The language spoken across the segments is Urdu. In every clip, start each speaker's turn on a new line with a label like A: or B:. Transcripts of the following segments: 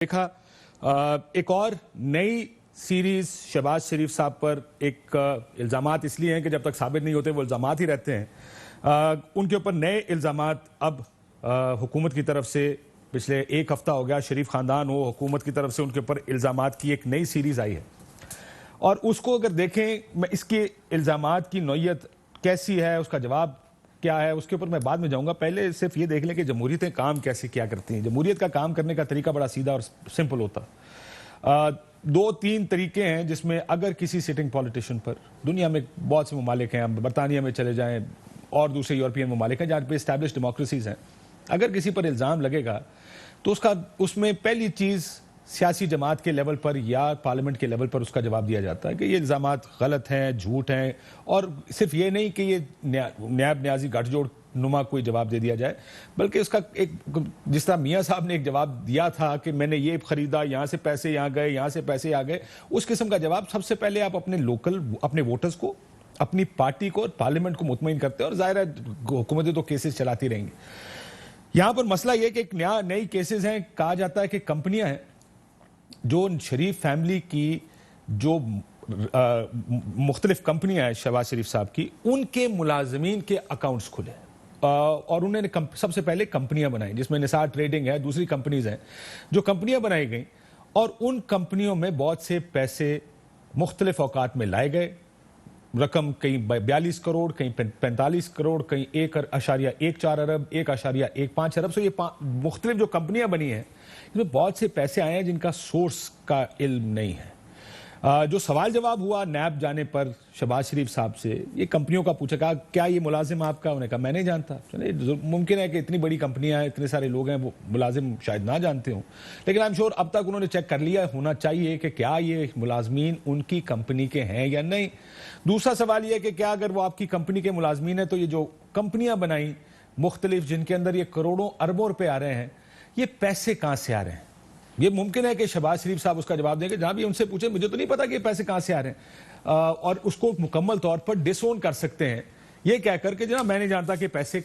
A: دیکھا ایک اور نئی سیریز شہباز شریف صاحب پر ایک الزامات اس لیے ہیں کہ جب تک ثابت نہیں ہوتے وہ الزامات ہی رہتے ہیں. ان کے اوپر نئے الزامات اب حکومت کی طرف سے پچھلے ایک ہفتہ ہو گیا. شریف خاندان ہو حکومت کی طرف سے ان کے اوپر الزامات کی ایک نئی سیریز آئی ہے اور اس کو اگر دیکھیں اس کے الزامات کی نوعیت کیسی ہے, اس کا جواب کیا ہے, اس کے اوپر میں بعد میں جاؤں گا. پہلے صرف یہ دیکھ لیں کہ جمہوریتیں کام کیسے کیا کرتی ہیں. جمہوریت کا کام کرنے کا طریقہ بڑا سیدھا اور سمپل ہوتا. دو تین طریقے ہیں جس میں اگر کسی سٹنگ پولیٹیشین پر, دنیا میں بہت سے ممالک ہیں, برطانیہ میں چلے جائیں اور دوسرے یورپین ممالک ہیں جہاں پہ اسٹیبلش ڈیموکریسیز ہیں, اگر کسی پر الزام لگے گا تو اس میں پہلی چیز سیاسی جماعت کے لیول پر یا پارلیمنٹ کے لیول پر اس کا جواب دیا جاتا ہے کہ یہ الزامات غلط ہیں, جھوٹ ہیں. اور صرف یہ نہیں کہ یہ نیاب نیازی گٹھ جوڑ نما کوئی جواب دے دیا جائے, بلکہ اس کا ایک, جس طرح میاں صاحب نے ایک جواب دیا تھا کہ میں نے یہ خریدا, یہاں سے پیسے یہاں گئے, یہاں سے پیسے آ گئے, اس قسم کا جواب سب سے پہلے آپ اپنے لوکل اپنے ووٹرز کو, اپنی پارٹی کو اور پارلیمنٹ کو مطمئن کرتے ہیں. اور ظاہر ہے حکومتیں تو کیسز چلاتی رہیں گی. یہاں پر مسئلہ یہ کہ ایک نئی کیسز ہیں. کہا جاتا ہے کہ کمپنیاں ہیں جو شریف فیملی کی, جو مختلف کمپنیاں ہیں شہباز شریف صاحب کی, ان کے ملازمین کے اکاؤنٹس کھلے اور انہوں نے سب سے پہلے کمپنیاں بنائیں جس میں نثار ٹریڈنگ ہے, دوسری کمپنیز ہیں جو کمپنیاں بنائی گئیں. اور ان کمپنیوں میں بہت سے پیسے مختلف اوقات میں لائے گئے. رقم کہیں 42 کروڑ, کہیں 45 کروڑ, کہیں 1.14 ارب, 1.15 ارب. سو یہ مختلف جو کمپنیاں بنی ہیں اس میں بہت سے پیسے آئے ہیں جن کا سورس کا علم نہیں ہے. جو سوال جواب ہوا نیب جانے پر شہباز شریف صاحب سے, یہ کمپنیوں کا پوچھا کہ کیا یہ ملازم آپ کا؟ انہوں نے کہا میں نہیں جانتا. ممکن ہے کہ اتنی بڑی کمپنیاں ہیں, اتنے سارے لوگ ہیں, وہ ملازم شاید نہ جانتے ہوں, لیکن آئی ایم شیور اب تک انہوں نے چیک کر لیا ہونا چاہیے کہ کیا یہ ملازمین ان کی کمپنی کے ہیں یا نہیں. دوسرا سوال یہ ہے کہ کیا اگر وہ آپ کی کمپنی کے ملازمین ہیں تو یہ جو کمپنیاں بنائیں مختلف جن کے اندر یہ کروڑوں اربوں روپے آ رہے ہیں, یہ پیسے کہاں سے آ رہے ہیں؟ یہ ممکن ہے کہ شہباز شریف صاحب اس کا جواب دیں گے, جہاں بھی ان سے پوچھیں مجھے تو نہیں پتا کہ یہ پیسے کہاں سے آ رہے ہیں, اور اس کو مکمل طور پر ڈس اون کر سکتے ہیں یہ کہہ کر کہ جناب میں نہیں جانتا کہ پیسے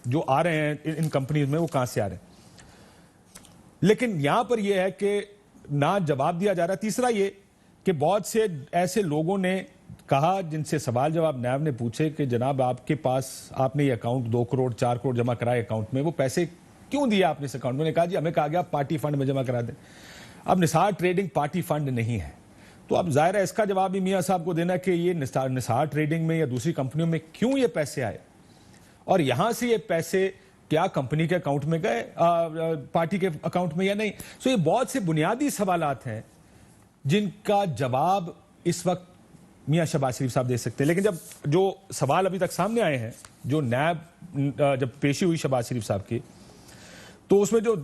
A: جو آ رہے ہیں ان کمپنیز میں وہ کہاں سے آ رہے ہیں. لیکن یہاں پر یہ ہے کہ نہ جواب دیا جا رہا. تیسرا یہ کہ بہت سے ایسے لوگوں نے کہا جن سے سوال جواب نیب نے پوچھے کہ جناب آپ کے پاس, آپ نے یہ اکاؤنٹ 2 کروڑ 4 کروڑ جمع کرائے اکاؤنٹ میں, وہ پیسے کیوں دیا آپ نے اس اکاؤنٹ میں؟ نے کہا جی ہمیں کہا گیا پارٹی فنڈ میں جمع کرا دیں. اب نثار ٹریڈنگ پارٹی فنڈ نہیں ہے, تو اب ظاہر ہے اس کا جواب بھی میاں صاحب کو دینا کہ یہ نثار ٹریڈنگ میں یا دوسری کمپنیوں میں کیوں یہ پیسے آئے, اور یہاں سے یہ پیسے کیا کمپنی کے اکاؤنٹ میں گئے, پارٹی کے اکاؤنٹ میں یا نہیں. سو یہ بہت سے بنیادی سوالات ہیں جن کا جواب اس وقت میاں شہباز شریف صاحب دے سکتے ہیں. لیکن جب جو سوال ابھی تک سامنے آئے ہیں, جو نیب جب پیشی ہوئی شہباز شریف صاحب کی, تو اس میں جو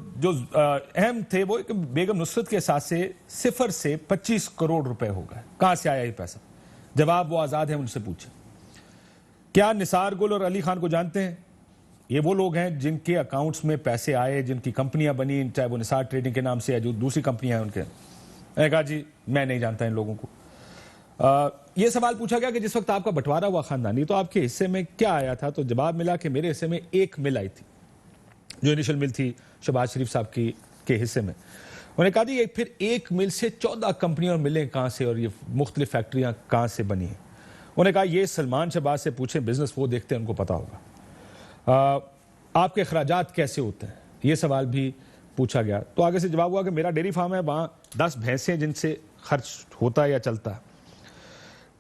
A: اہم تھے وہ بیگم نصرت کے ساتھ سے 0 سے 25 کروڑ روپے ہو گئے. کہاں سے آیا یہ پیسہ؟ جواب وہ آزاد ہے, ان سے پوچھیں. کیا نثار گل اور علی خان کو جانتے ہیں؟ یہ وہ لوگ ہیں جن کے اکاؤنٹس میں پیسے آئے, جن کی کمپنیاں بنی, چاہے وہ نثار ٹریڈنگ کے نام سے یا جو دوسری کمپنیاں ہیں ان کے. میں نے کہا جی میں نہیں جانتا ان لوگوں کو. یہ سوال پوچھا گیا کہ جس وقت آپ کا بٹوارا ہوا خاندانی تو آپ کے حصے میں کیا آیا تھا؟ تو جواب ملا کہ میرے حصے میں ایک مل آئی تھی, جو انیشل مل تھی شہباز شریف صاحب کے حصے میں. انہوں نے کہا جی پھر ایک مل سے 14 کمپنیاں اور ملیں کہاں سے اور یہ مختلف فیکٹریاں کہاں سے بنی ہیں؟ انہوں نے کہا یہ سلمان شہباز سے پوچھیں, بزنس وہ دیکھتے ہیں, ان کو پتا ہوگا. آپ کے اخراجات کیسے ہوتے ہیں؟ یہ سوال بھی پوچھا گیا. تو آگے سے جواب ہوا کہ میرا ڈیری فارم ہے, وہاں 10 بھینسیں جن سے خرچ ہوتا ہے یا چلتا ہے.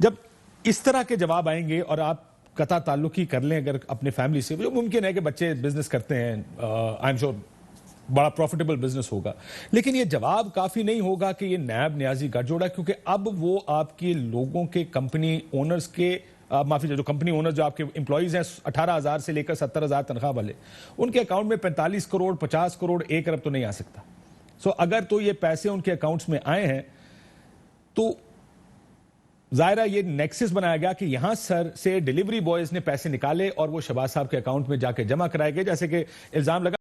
A: جب اس طرح کے جواب آئیں گے اور آپ قطع تعلقی کر لیں اگر اپنے فیملی سے, جو ممکن ہے کہ بچے بزنس کرتے ہیں, آئی ایم شیور بڑا پروفیٹیبل بزنس ہوگا, لیکن یہ جواب کافی نہیں ہوگا کہ یہ نیب نیازی گٹھ جوڑا, کیونکہ اب وہ آپ کے لوگوں کے کمپنی اونرز کے, معافی جو کمپنی اونر جو آپ کے امپلائیز ہیں 18,000 سے لے کر 70,000 تنخواہ والے, ان کے اکاؤنٹ میں 45 کروڑ 50 کروڑ 1 ارب تو نہیں آ سکتا. سو اگر تو یہ پیسے ان کے اکاؤنٹس میں آئے ہیں تو ظاہرہ یہ نیکسس بنایا گیا کہ یہاں سر سے ڈیلیوری بوائز نے پیسے نکالے اور وہ شہباز صاحب کے اکاؤنٹ میں جا کے جمع کرائے گئے, جیسے کہ الزام لگا